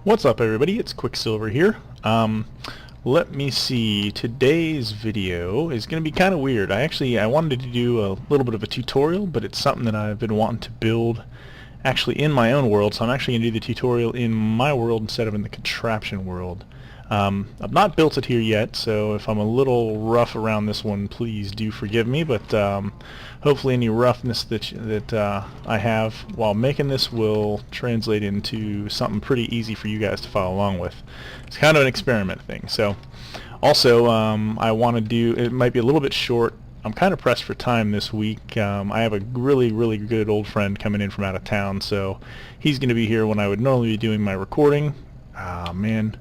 What's up, everybody? It's Quicksilver here. Let me see. Today's video is going to be kind of weird. I wanted to do a little bit of a tutorial, but it's something that I've been wanting to build actually in my own world, so I'm actually going to do the tutorial in my world instead of in the contraption world. I've not built it here yet, so if I'm a little rough around this one, please do forgive me, but hopefully any roughness that I have while making this will translate into something pretty easy for you guys to follow along with. It's kind of an experiment thing. So also I want to do, it might be a little bit short. I'm kind of pressed for time this week. I have a really good old friend coming in from out of town, so he's going to be here when I would normally be doing my recording. Ah, man.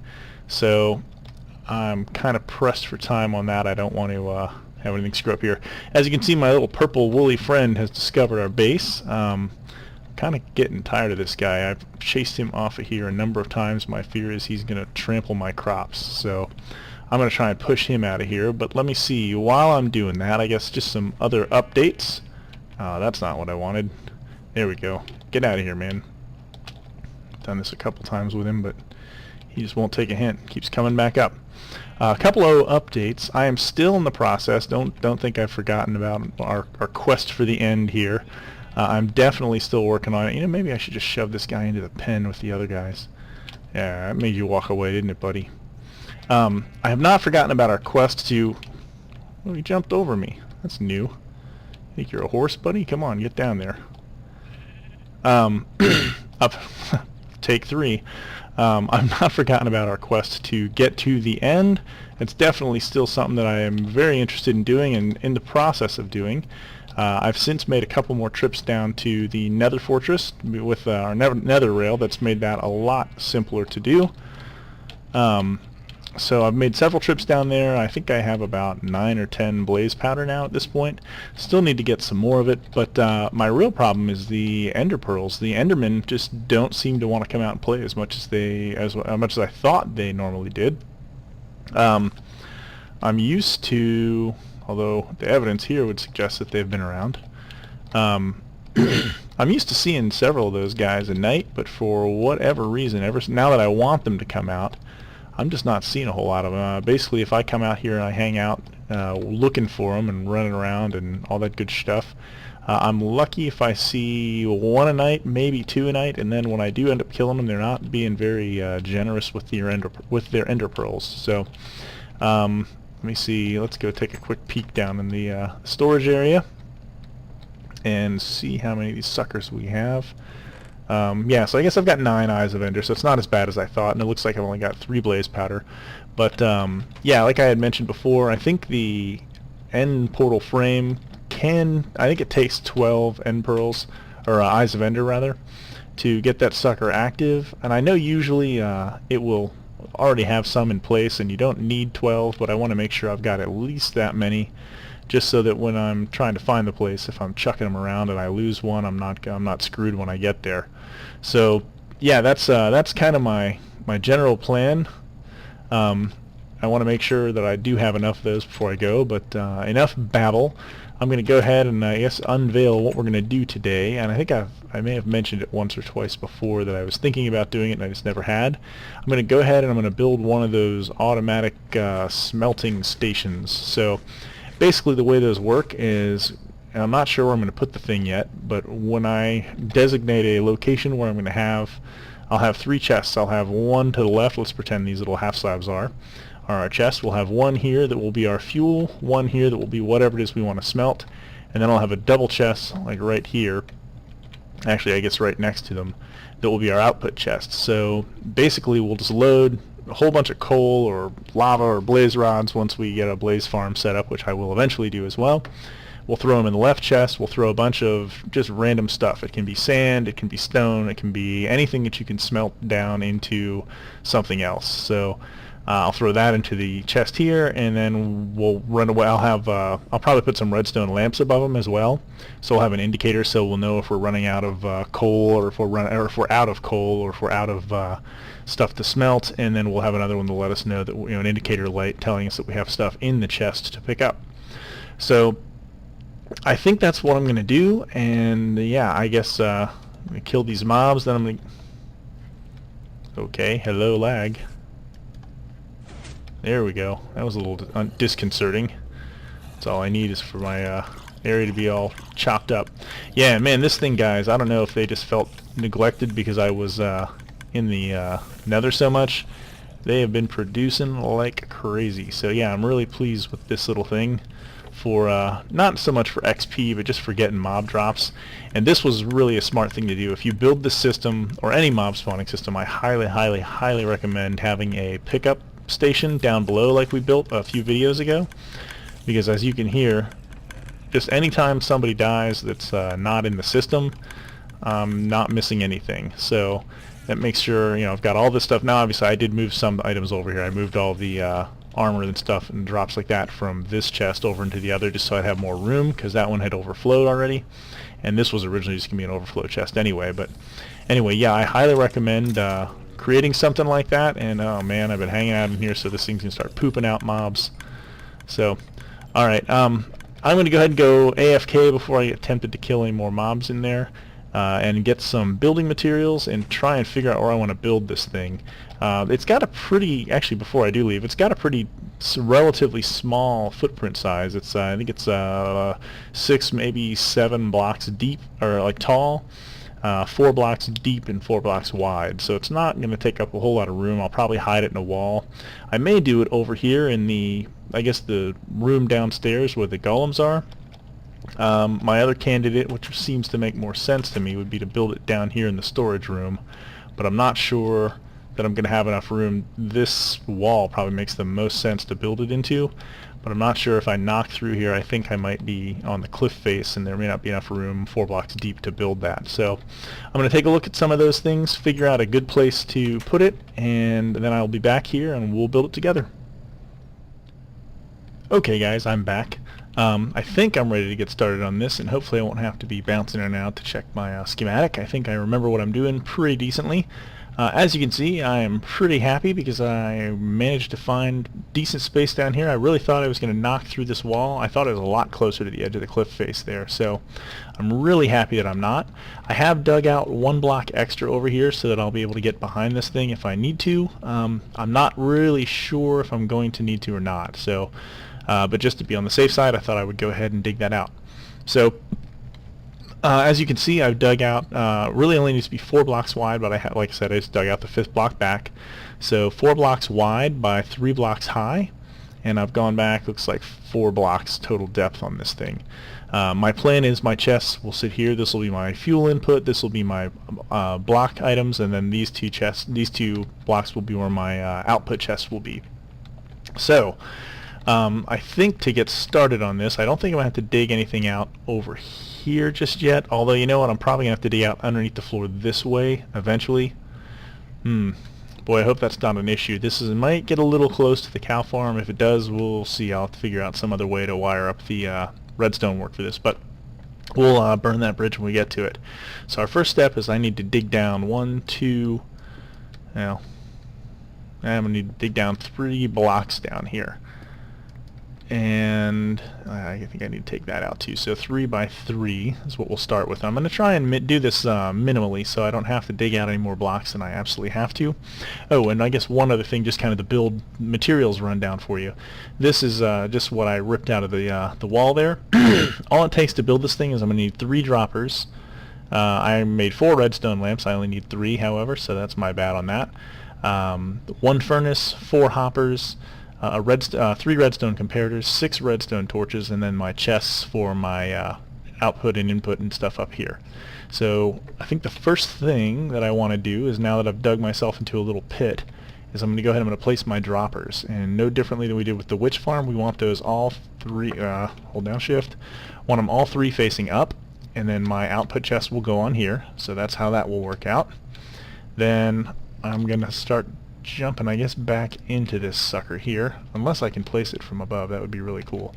So I'm kind of pressed for time on that. I don't want to have anything screw up here. As you can see, my little purple woolly friend has discovered our base. Kind of getting tired of this guy. I've chased him off of here a number of times. My fear is he's going to trample my crops. So I'm going to try and push him out of here. But let me see. While I'm doing that, I guess just some other updates. That's not what I wanted. There we go. Get out of here, man. Done this a couple times with him, but he just won't take a hint. Keeps coming back up. A couple of updates. I am still in the process. Don't think I've forgotten about our quest for the end here. I'm definitely still working on it. You know, maybe I should just shove this guy into the pen with the other guys. Yeah, that made you walk away, didn't it, buddy? I have not forgotten about our quest to... Oh, he jumped over me. That's new. Think you're a horse, buddy? Come on, get down there. Up. Take 3. I've not forgotten about our quest to get to the end. It's definitely still something that I am very interested in doing and in the process of doing. I've since made a couple more trips down to the Nether Fortress with our Nether rail. That's made that a lot simpler to do. So I've made several trips down there. I think I have about 9 or 10 blaze powder now at this point. Still need to get some more of it, but my real problem is the ender pearls. The endermen just don't seem to want to come out and play as much as I thought they normally did. I'm used to, although the evidence here would suggest that they've been around. I'm used to seeing several of those guys at night, but for whatever reason, now that I want them to come out, I'm just not seeing a whole lot of them. Basically, if I come out here and I hang out looking for them and running around and all that good stuff, I'm lucky if I see 1 a night, maybe 2 a night, and then when I do end up killing them, they're not being very generous with their ender pearls. So let me see. Let's go take a quick peek down in the storage area and see how many of these suckers we have. Yeah, so I guess I've got 9 eyes of ender, so it's not as bad as I thought, and it looks like I've only got 3 blaze powder. But yeah, like I had mentioned before, I think the end portal frame I think it takes 12 end pearls, or eyes of ender rather, to get that sucker active. And I know usually it will already have some in place, and you don't need 12, but I want to make sure I've got at least that many, just so that when I'm trying to find the place, if I'm chucking them around and I lose one, I'm not screwed when I get there. So yeah, that's kind of my general plan. I want to make sure that I do have enough of those before I go, but enough babble. I'm going to go ahead and I guess unveil what we're going to do today. And I think I may have mentioned it once or twice before that I was thinking about doing it and I just never had. I'm going to go ahead and I'm going to build one of those automatic smelting stations. So basically the way those work is, and I'm not sure where I'm going to put the thing yet, but when I designate a location where I'm going to I'll have 3 chests. I'll have one to the left. Let's pretend these little half slabs are our chest. We'll have one here that will be our fuel, one here that will be whatever it is we want to smelt, and then I'll have a double chest like right here, actually I guess right next to them, that will be our output chest. So basically we'll just load a whole bunch of coal or lava or blaze rods once we get a blaze farm set up, which I will eventually do as well. We'll throw them in the left chest. We'll throw a bunch of just random stuff. It can be sand, it can be stone, it can be anything that you can smelt down into something else. So I'll throw that into the chest here, and then we'll run away. I'll probably put some redstone lamps above them as well, so we'll have an indicator, so we'll know if we're running out of coal, or if we're out of coal, or if we're out of stuff to smelt. And then we'll have another one to let us know that, you know, an indicator light telling us that we have stuff in the chest to pick up. So I think that's what I'm going to do, and yeah, I guess I'm going to kill these mobs, then I'm going to... Okay, hello lag. There we go. That was a little disconcerting. That's all I need is for my area to be all chopped up. Yeah, man, this thing, guys, I don't know if they just felt neglected because I was in the nether so much. They have been producing like crazy. So yeah, I'm really pleased with this little thing for not so much for XP, but just for getting mob drops. And this was really a smart thing to do. If you build this system, or any mob spawning system, I highly, highly, highly recommend having a pickup station down below like we built a few videos ago. Because as you can hear, just anytime somebody dies that's not in the system, I'm not missing anything. So that makes sure, I've got all this stuff. Now obviously I did move some items over here. I moved all the armor and stuff and drops like that from this chest over into the other just so I'd have more room, because that one had overflowed already. And this was originally just going to be an overflow chest anyway. But anyway, yeah, I highly recommend creating something like that. And oh man, I've been hanging out in here, so this thing's going to start pooping out mobs. So, alright, I'm going to go ahead and go AFK before I get tempted to kill any more mobs in there. And get some building materials and try and figure out where I want to build this thing. It's got a pretty, actually before I do leave, it's got a pretty relatively small footprint size. It's I think it's 6, maybe 7 blocks deep, or like tall, 4 blocks deep and 4 blocks wide. So it's not going to take up a whole lot of room. I'll probably hide it in a wall. I may do it over here in the, I guess, the room downstairs where the golems are. My other candidate, which seems to make more sense to me, would be to build it down here in the storage room, but I'm not sure that I'm going to have enough room. This wall probably makes the most sense to build it into, but I'm not sure if I knock through here. I think I might be on the cliff face and there may not be enough room 4 blocks deep to build that. So I'm going to take a look at some of those things, figure out a good place to put it, and then I'll be back here and we'll build it together. Okay guys, I'm back. I think I'm ready to get started on this, and hopefully I won't have to be bouncing in and out to check my schematic. I think I remember what I'm doing pretty decently. As you can see, I am pretty happy because I managed to find decent space down here. I really thought I was going to knock through this wall. I thought it was a lot closer to the edge of the cliff face there, so I'm really happy that I'm not. I have dug out 1 block extra over here so that I'll be able to get behind this thing if I need to. I'm not really sure if I'm going to need to or not, so but just to be on the safe side, I thought I would go ahead and dig that out. So as you can see, I've dug out, really only needs to be 4 blocks wide, but like I said, I just dug out the 5th block back. So 4 blocks wide by 3 blocks high, and I've gone back, looks like 4 blocks total depth on this thing. My plan is my chests will sit here. This will be my fuel input, this will be my block items, and then these two blocks will be where my output chests will be. So I think to get started on this, I don't think I'm going to have to dig anything out over here just yet, although you know what, I'm probably going to have to dig out underneath the floor this way eventually. Boy, I hope that's not an issue. This might get a little close to the cow farm. If it does, we'll see. I'll have to figure out some other way to wire up the redstone work for this, but we'll burn that bridge when we get to it. So our first step is I need to dig down 1, 2, now I'm going to need to dig down 3 blocks down here. And I think I need to take that out too. So 3 by 3 is what we'll start with. I'm going to try and do this minimally so I don't have to dig out any more blocks than I absolutely have to. Oh, and I guess one other thing, just kind of the build materials rundown for you. This is just what I ripped out of the wall there. All it takes to build this thing is I'm going to need 3 droppers. I made 4 redstone lamps. I only need 3, however, so that's my bad on that. 1 furnace, 4 hoppers, 3 redstone comparators, 6 redstone torches, and then my chests for my output and input and stuff up here. So I think the first thing that I want to do is, now that I've dug myself into a little pit, is I'm going to go ahead and I'm going to place my droppers. And no differently than we did with the witch farm, we want those all 3, hold down shift, want them all 3 facing up, and then my output chest will go on here. So that's how that will work out. Then I'm going to start jumping, I guess, back into this sucker here, unless I can place it from above. That would be really cool.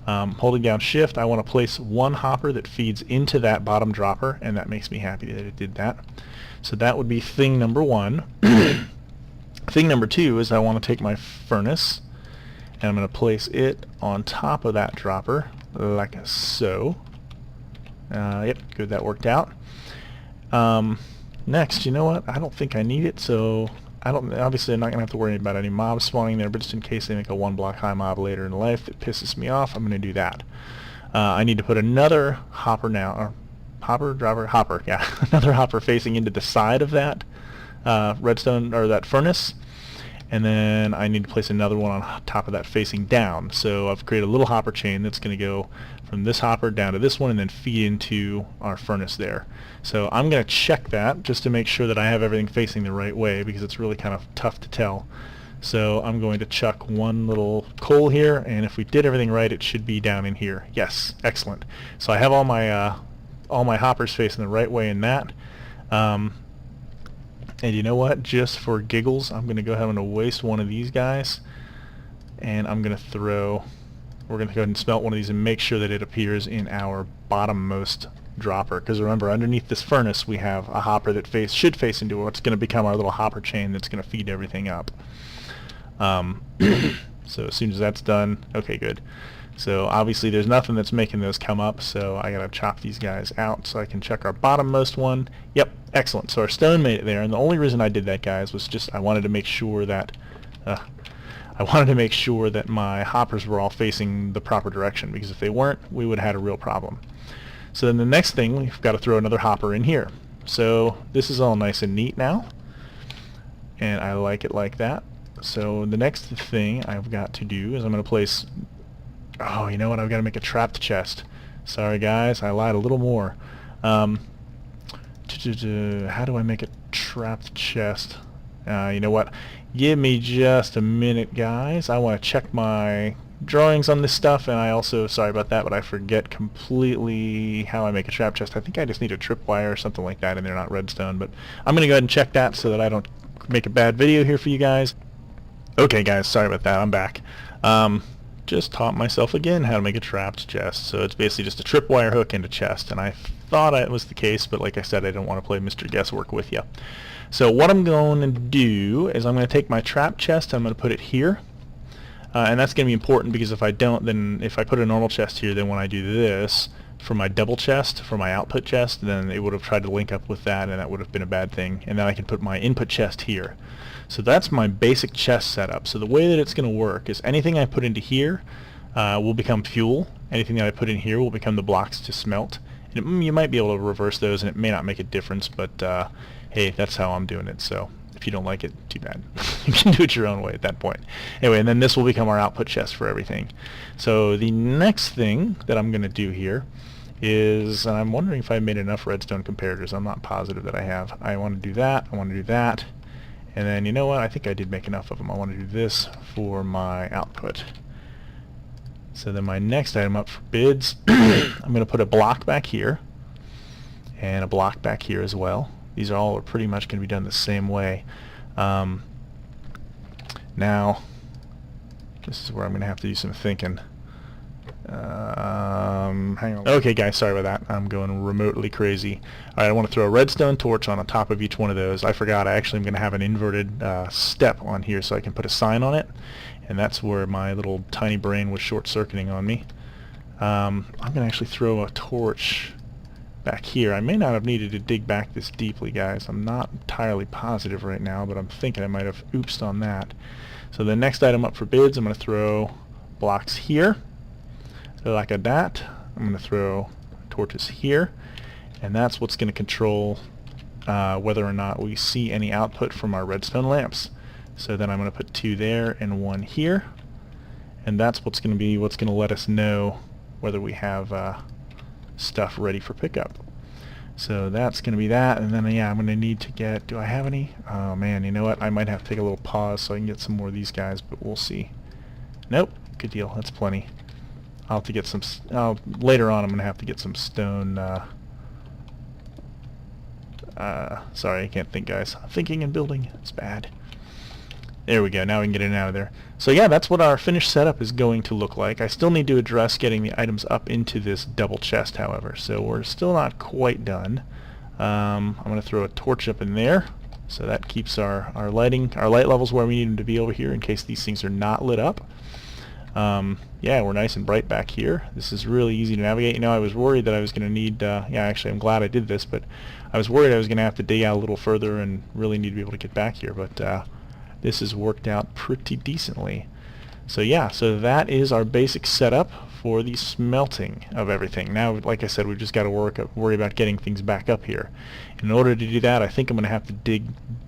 Holding down shift, I want to place 1 hopper that feeds into that bottom dropper, and that makes me happy that it did that. So that would be thing number 1. Thing number 2 is I want to take my furnace and I'm going to place it on top of that dropper like so. Yep, good, that worked out. Next, you know what, I don't think I need it, so obviously I'm not going to have to worry about any mobs spawning there, but just in case they make a 1-block high mob later in life that pisses me off, I'm going to do that. I need to put another hopper now, or hopper, yeah, another hopper facing into the side of that redstone, or that furnace, and then I need to place another one on top of that facing down. So I've created a little hopper chain that's going to go from this hopper down to this one and then feed into our furnace there. So I'm going to check that just to make sure that I have everything facing the right way, because it's really kind of tough to tell. So I'm going to chuck one little coal here, and if we did everything right, it should be down in here. Yes, excellent. So I have all my hoppers facing the right way in that. And you know what? Just for giggles, I'm going to go ahead and waste one of these guys, and I'm going to throw. We're going to go ahead and smelt one of these and make sure that it appears in our bottommost dropper. Because remember, underneath this furnace, we have a hopper that should face into what's going to become our little hopper chain that's going to feed everything up. So as soon as that's done, okay, good. So obviously there's nothing that's making those come up, so I gotta chop these guys out so I can check our bottommost one. Yep, excellent. So our stone made it there, and the only reason I did that, guys, was just I wanted to make sure that my hoppers were all facing the proper direction, because if they weren't, we would have had a real problem. So then the next thing, we've got to throw another hopper in here. So this is all nice and neat now, and I like it like that. So the next thing I've got to do is I'm going to place... Oh, you know what? I've got to make a trapped chest. Sorry, guys. I lied a little more. How do I make a trapped chest? You know what? Give me just a minute, guys. I want to check my drawings on this stuff, and I also, sorry about that, but I forget completely how I make a trap chest. I think I just need a tripwire or something like that, and they're not redstone, but I'm going to go ahead and check that so that I don't make a bad video here for you guys. Okay, guys, sorry about that. I'm back. Just taught myself again how to make a trapped chest. So it's basically just a tripwire hook and a chest, and I thought it was the case, but like I said, I don't want to play Mr. Guesswork with you. So what I'm going to do is I'm going to take my trap chest and I'm going to put it here, and that's going to be important, because if I don't, then if I put a normal chest here, then when I do this for my double chest, for my output chest, then it would have tried to link up with that, and that would have been a bad thing. And then I can put my input chest here. So that's my basic chest setup. So the way that it's going to work is anything I put into here will become fuel. Anything that I put in here will become the blocks to smelt. And you might be able to reverse those, and it may not make a difference, but hey, that's how I'm doing it. So if you don't like it, too bad. You can do it your own way at that point. Anyway, and then this will become our output chest for everything. So the next thing that I'm going to do here is, and I'm wondering if I made enough redstone comparators. I'm not positive that I have. I want to do that. I want to do that. And then, you know what? I think I did make enough of them. I want to do this for my output. So then my next item up for bids, I'm going to put a block back here and a block back here as well. These are all pretty much going to be done the same way. Now, this is where I'm going to have to do some thinking. Hang on. Okay, guys, sorry about that. I'm going remotely crazy. Alright, I want to throw a redstone torch on the top of each one of those. I forgot. I actually am going to have an inverted step on here so I can put a sign on it. And that's where my little tiny brain was short-circuiting on me. I'm going to actually throw a torch back here. I may not have needed to dig back this deeply, guys. I'm not entirely positive right now, but I'm thinking I might have oopsed on that. So the next item up for bids, I'm going to throw blocks here. Like that. I'm going to throw torches here, and that's what's going to control whether or not we see any output from our redstone lamps. So then I'm going to put 2 there and 1 here, and that's what's going to let us know whether we have stuff ready for pickup. So that's going to be that, and then yeah, I'm going to need to get, do I have any? Oh man, you know what, I might have to take a little pause so I can get some more of these guys, but we'll see. Nope, good deal, that's plenty. I'll have to get some, later on I'm going to have to get some stone, sorry, I can't think, guys. Thinking and building, it's bad. There we go, now we can get in and out of there. So yeah, that's what our finished setup is going to look like. I still need to address getting the items up into this double chest, however, so we're still not quite done. I'm going to throw a torch up in there, so that keeps our light levels where we need them to be over here in case these things are not lit up. Yeah, we're nice and bright back here. This is really easy to navigate. You know, I was worried that I was going to need, yeah, actually I'm glad I did this, but I was worried I was going to have to dig out a little further and really need to be able to get back here, but this has worked out pretty decently. So yeah, so that is our basic setup for the smelting of everything. Now, like I said, we've just got to worry about getting things back up here. In order to do that, I think I'm going to have to dig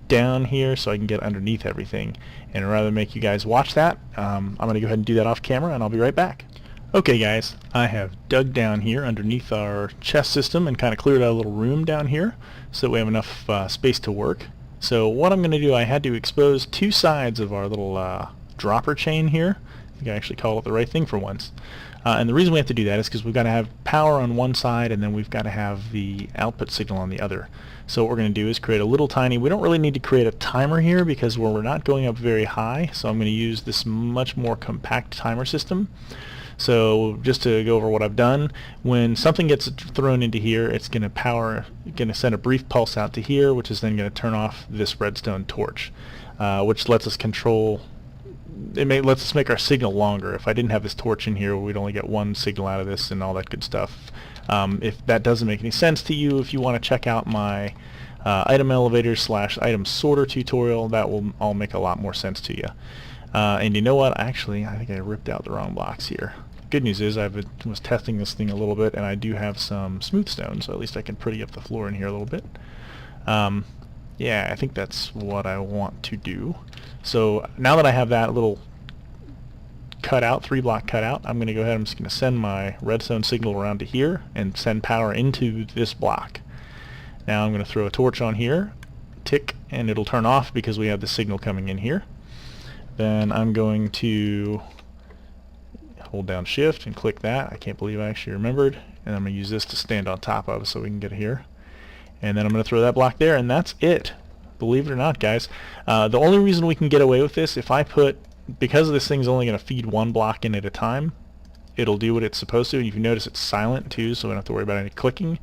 down here so I can get underneath everything. And rather than make you guys watch that, I'm going to go ahead and do that off camera, and I'll be right back. Okay guys, I have dug down here underneath our chest system and kind of cleared out a little room down here so that we have enough space to work. So what I'm going to do, I had to expose two sides of our little dropper chain here. I think I actually called it the right thing for once. And the reason we have to do that is because we've got to have power on one side and then we've got to have the output signal on the other. So what we're going to do is create a little tiny, we don't really need to create a timer here because we're not going up very high, so I'm going to use this much more compact timer system. So just to go over what I've done, when something gets thrown into here, it's going to send a brief pulse out to here, which is then going to turn off this redstone torch, which lets us control. Lets us make our signal longer. If I didn't have this torch in here, we'd only get one signal out of this and all that good stuff. If that doesn't make any sense to you, if you want to check out my item elevator / item sorter tutorial, that will all make a lot more sense to you. And you know what? Actually, I think I ripped out the wrong blocks here. Good news is I was testing this thing a little bit, and I do have some smooth stone, so at least I can pretty up the floor in here a little bit. Yeah, I think that's what I want to do. So now that I have that little cutout, 3-block cutout, I'm going to go ahead, I'm just going to send my redstone signal around to here and send power into this block. Now I'm going to throw a torch on here, tick, and it'll turn off because we have the signal coming in here. Then I'm going to hold down shift and click that. I can't believe I actually remembered. And I'm going to use this to stand on top of so we can get here. And then I'm going to throw that block there, and that's it. Believe it or not, guys. The only reason we can get away with this, if I put, because this thing's only going to feed one block in at a time, it'll do what it's supposed to. And if you notice, it's silent too, so we don't have to worry about any clicking.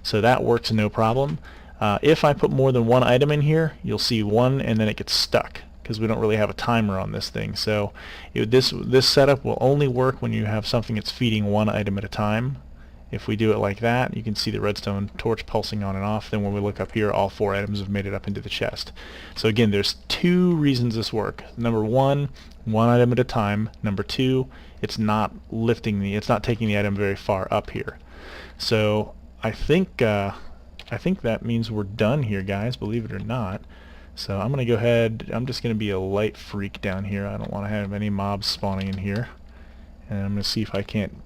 So that works no problem. If I put more than one item in here, you'll see one and then it gets stuck, because we don't really have a timer on this thing. So this setup will only work when you have something that's feeding one item at a time. If we do it like that, you can see the redstone torch pulsing on and off. Then when we look up here, all 4 items have made it up into the chest. So again, there's 2 reasons this works. Number 1, one item at a time. Number 2, it's not taking the item very far up here. So I think that means we're done here, guys, believe it or not. So I'm going to go ahead, I'm just going to be a light freak down here. I don't want to have any mobs spawning in here. And I'm going to see if I can't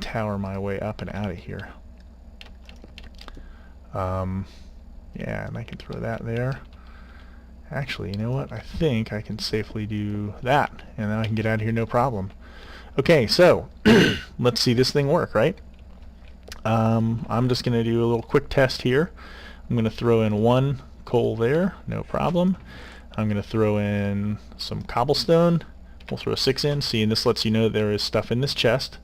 tower my way up and out of here. Yeah, and I can throw that there. Actually, you know what? I think I can safely do that, and then I can get out of here no problem. Okay, so let's see this thing work, right? I'm just going to do a little quick test here. I'm going to throw in 1 coal there, no problem. I'm going to throw in some cobblestone. We'll throw 6 in. See, and this lets you know there is stuff in this chest.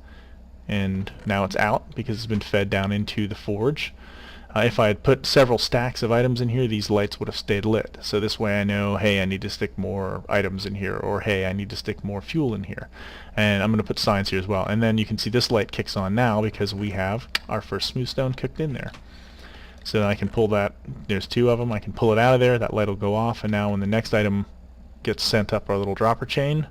And now it's out because it's been fed down into the forge. If I had put several stacks of items in here, these lights would have stayed lit. So this way I know, hey, I need to stick more items in here, or hey, I need to stick more fuel in here. And I'm going to put signs here as well. And then you can see this light kicks on now because we have our first smooth stone cooked in there. So I can pull that, there's 2 of them, I can pull it out of there, that light will go off, and now when the next item gets sent up our little dropper chain,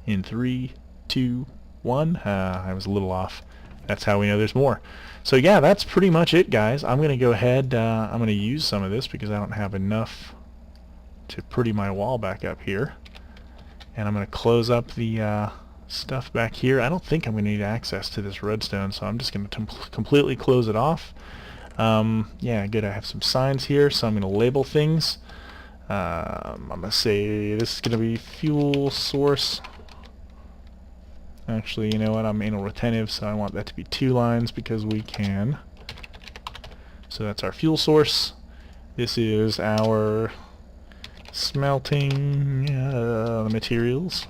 in 3, 2, 1, I was a little off. That's how we know there's more. So yeah, that's pretty much it, guys. I'm going to go ahead, I'm going to use some of this because I don't have enough to pretty my wall back up here. And I'm going to close up the stuff back here. I don't think I'm going to need access to this redstone, so I'm just going to completely close it off. Yeah, good, I have some signs here, so I'm going to label things. I'm going to say this is going to be fuel source. Actually, you know what, I'm anal retentive, so I want that to be 2 lines because we can. So that's our fuel source. This is our smelting materials.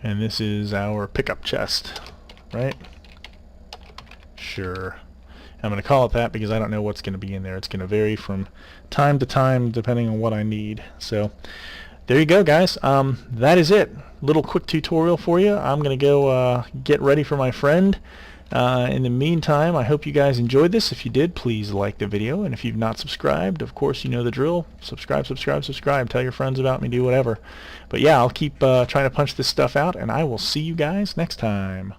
And this is our pickup chest, right? Sure. I'm going to call it that because I don't know what's going to be in there. It's going to vary from time to time depending on what I need. So there you go, guys. That is it. Little quick tutorial for you. I'm going to go get ready for my friend. In the meantime, I hope you guys enjoyed this. If you did, please like the video, and if you've not subscribed, of course you know the drill. Subscribe, subscribe, subscribe. Tell your friends about me, do whatever. But yeah, I'll keep trying to punch this stuff out, and I will see you guys next time.